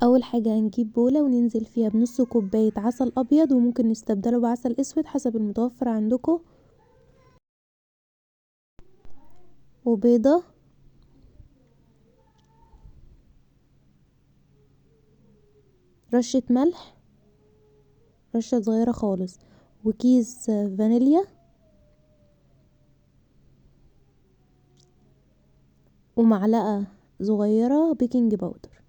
اول حاجة هنجيب بولة وننزل فيها بنص كوباية عسل ابيض، وممكن نستبدله بعسل اسود حسب المتوفر عندكم، وبيضة، رشة ملح، رشة صغيرة خالص، وكيس فانيليا، ومعلقة صغيرة بيكنج باودر،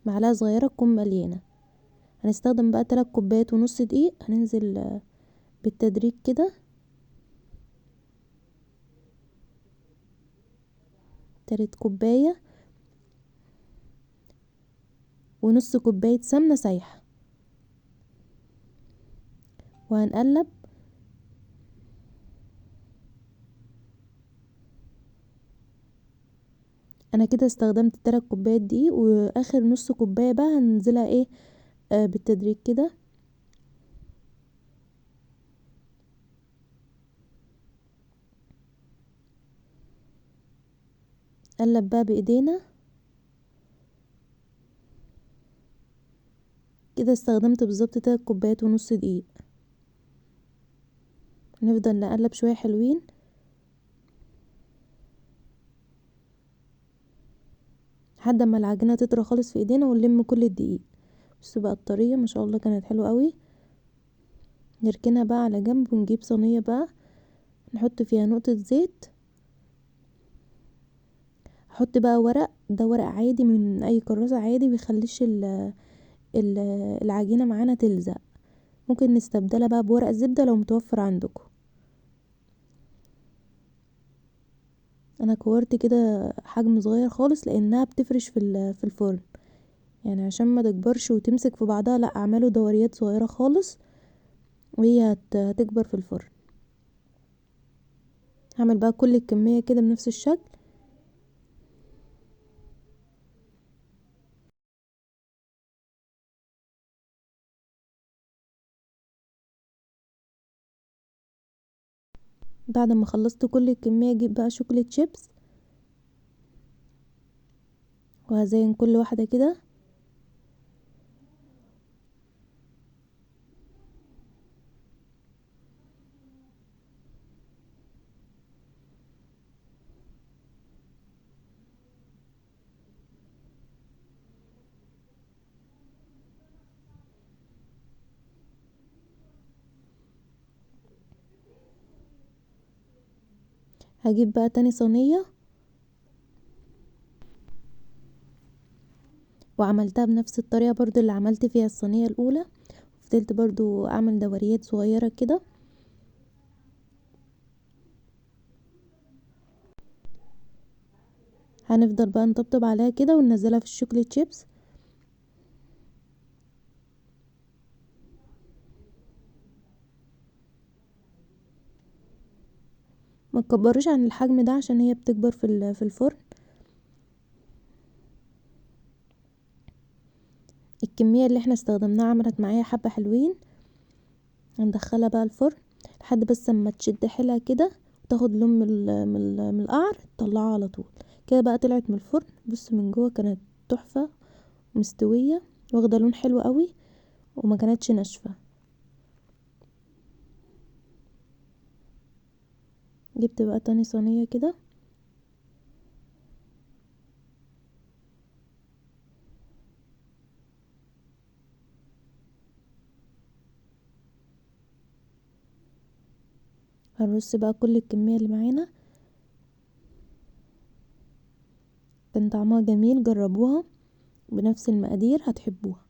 معلقة صغيرة تكون مليانة. هنستخدم بقى 3 كوبايات ونص دقيق. هننزل بالتدريج كده، 3 كوباية ونص كوباية سمنة سايحة، وهنقلب. انا كده استخدمت 3 كوبايات دقيق، واخر نص كوباية بقى هننزلها ايه بالتدريج كده. قلب بقى بايدينا كده. استخدمت بالظبط 3 كوبايات ونص دقيق. نفضل نقلب شوية حلوين لحد ما العجينة تطرى خالص في ايدينا، ونلم كل الدقيق. بصوا بقى الطريقة ما شاء الله كانت حلوة قوي. نركنها بقى على جنب، ونجيب صينية بقى نحط فيها نقطة زيت. احط بقى ورق، ده ورق عادي من اي كراسة عادي، بيخليش ال- العجينة معانا تلزق. ممكن نستبدلها بقى بورق زبدة لو متوفر عندكم. انا كورت كده حجم صغير خالص، لانها بتفرش في الفرن، يعني عشان ما تكبرش وتمسك في بعضها، لا اعمله دوريات صغيرة خالص، وهي هتكبر في الفرن. هعمل بقى كل الكمية كده بنفس الشكل. بعد ما خلصت كل الكمية، اجيب بقى شوكولاتة شيبس، وهزين كل واحدة كده. هجيب بقى تاني صينية، وعملتها بنفس الطريقة برضو اللي عملت فيها الصينية الاولى. فضلت برضو اعمل دوريات صغيرة كده. هنفضل بقى نطبطب عليها كده وننزلها في الشوكولاتة شيبس. ما تكبروش عن الحجم ده عشان هي بتكبر في الفرن. الكمية اللي احنا استخدمناها عملت معايا حبة حلوين. هندخلها بقى الفرن لحد بس اما تشد حيلها كده، وتاخد لون من القعر، تطلعها على طول. كده بقى طلعت من الفرن. بص من جوه كانت تحفة، مستوية، واخدة لون حلو قوي، وما كانتش ناشفة. جبت بقى تاني صينية كده. هنرص بقى كل الكمية اللي معانا. كان طعمها جميل، جربوها بنفس المقادير هتحبوها.